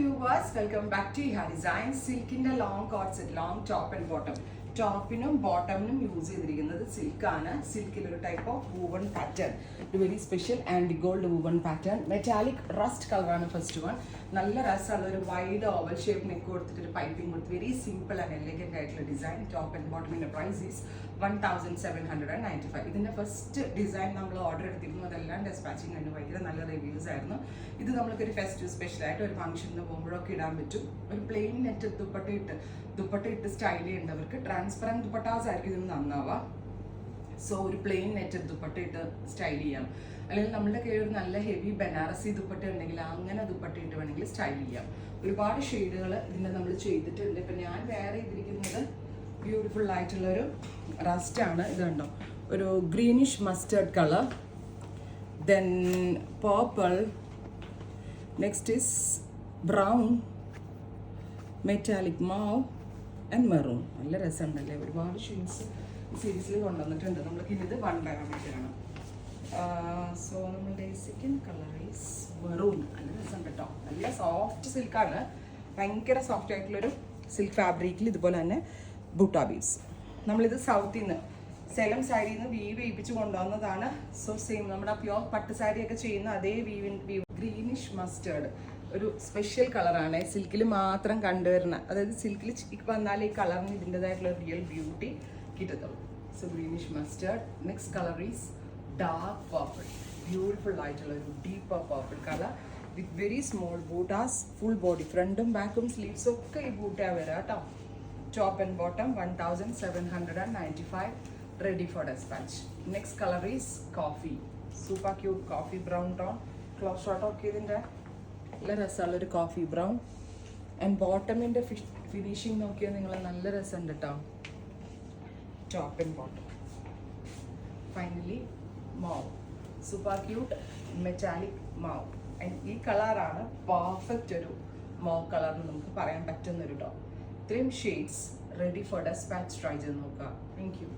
viewers, welcome back to Iha Design. Silk in the long cord set, long top and bottom. Topinum bottomum use ചെയ്തിരിക്കുന്നത് silk ആണ്. സിൽക്കിൽ ഒരു type of woven pattern, ഒരു very special and gold woven pattern. Metallic rest കളറാണ് first one. നല്ല രസമുള്ള ഒരു wide oval shape neck കൊടുത്തിട്ട് ഒരു പൈപ്പിംഗ് കൊടുത്ത് വെരി സിമ്പിൾ ആൻഡ് എലഗന്റ് ആയിട്ടുള്ള ഡിസൈൻ. ടോപ്പ് ആൻഡ് ബോട്ടമിന്റെ പ്രൈസ് ഈസ് 1795. ഇതിന്റെ ഫസ്റ്റ് ഡിസൈൻ നമ്മൾ ഓർഡർ എടുത്തിരുന്നു, അതെല്ലാം ഡെസ്പാച്ചിങ് ആയിട്ട് ഭയങ്കര നല്ല റിവ്യൂസ് ആയിരുന്നു. ഇത് നമ്മൾക്കൊരു ഫെസ്റ്റീവ് സ്പെഷ്യൽ ആയിട്ട് ഒരു ഫംഗ്ഷന് പോകുമ്പോഴൊക്കെ ഇടാൻ പറ്റും. ഒരു പ്ലെയിൻ നെറ്റ് ദുപ്പട്ട ഇട്ട് സ്റ്റൈൽ ചെയ്യേണ്ടവർക്ക് ട്രാൻസ്പെറൻറ്റ് ദുപ്പട്ടാസ് ആയിരിക്കും ഇതിന് നന്നാവുക. സോ ഒരു പ്ലെയിൻ നെറ്റ് ദുപ്പട്ട ഇട്ട് സ്റ്റൈൽ ചെയ്യാം. അല്ലെങ്കിൽ നമ്മുടെ കയ്യിൽ ഒരു നല്ല ഹെവി ബനാറസി ദുപ്പട്ട ഉണ്ടെങ്കിൽ അങ്ങനെ ദുപ്പട്ട ഇട്ട് വേണമെങ്കിൽ സ്റ്റൈൽ ചെയ്യാം. ഒരുപാട് ഷെയ്ഡുകൾ ഇതിൻ്റെ നമ്മൾ ചെയ്തിട്ടുണ്ട്. ഇപ്പം ഞാൻ വേറെ ചെയ്തിരിക്കുന്നത് ബ്യൂട്ടിഫുൾ ആയിട്ടുള്ളൊരു റസ്റ്റ് ആണ്. ഇത് കണ്ടോ, ഒരു greenish mustard colour, then purple, next is brown, metallic മാവ് ആൻഡ് മെറൂൺ. നല്ല രസമുണ്ടല്ലേ, ഒരുപാട് ഷെയ്ഡ്സ് സീരീസിൽ കൊണ്ടുവന്നിട്ടുണ്ട്. നമ്മൾക്ക് ഇത് 1 പാരാമീറ്റർ ആണ്. സോ നമ്മളുടെ സെക്കൻഡ് കളർ ഈസ് മെറൂൺ. നല്ല രസം കേട്ടോ, നല്ല സോഫ്റ്റ് സിൽക്കാണ്, ഭയങ്കര സോഫ്റ്റ് ആയിട്ടുള്ളൊരു സിൽക്ക് ഫാബ്രിക്കിൽ ഇതുപോലെ തന്നെ ബൂട്ടാ ബീഡ്സ്. നമ്മളിത് സൗത്തിൽ നിന്ന് സെലം സാരിയിൽ നിന്ന് വീവ് ചെയ്യിപ്പിച്ച് കൊണ്ടുവന്നതാണ്. സോ സെയിം നമ്മുടെ പ്യോർ പട്ട് സാരിയൊക്കെ ചെയ്യുന്ന അതേ വീവ്. ഗ്രീനിഷ് മസ്റ്റേർഡ് ഒരു സ്പെഷ്യൽ കളറാണ്, സിൽക്കിൽ മാത്രം കണ്ടുവരുന്ന, അതായത് സിൽക്കിൽ വന്നാൽ ഈ കളറിന് ഇതിൻ്റെതായിട്ടുള്ള റിയൽ ബ്യൂട്ടി കിട്ടത്തുള്ളൂ. So greenish mustard. Next colour is dark purple. Beautiful ആയിട്ടുള്ള ഒരു deeper purple colour with very small ബൂട്ടാസ്. ഫുൾ ബോഡി, ഫ്രണ്ടും ബാക്കും സ്ലീവ്സും ഒക്കെ ഈ ബൂട്ടാ വരാം കേട്ടോ. Top and bottom 1795. ready for dispatch. Next color is coffee. Super cute coffee brown tone. Close shot ഒക്കെ ഇതിൻ്റെ നല്ല രസമുള്ള ഒരു കോഫി ബ്രൗൺ. ആൻഡ് ബോട്ടമിൻ്റെ ഫിനിഷിങ് നോക്കിയാൽ നിങ്ങൾ നല്ല രസമുണ്ട് കേട്ടോ. Top and bottom. ഫൈനലി മാവ്, സൂപ്പർ ക്യൂട്ട് മെറ്റാലിക് മാവ്. ആൻഡ് ഈ കളറാണ് പെർഫെക്റ്റ് ഒരു മാവ് കളർ എന്ന് നമുക്ക് പറയാൻ പറ്റുന്നൊരു ടോപ്പ്. ഇത്രയും shades ready for dispatch try ചെയ്ത് നോക്കുക. Thank U.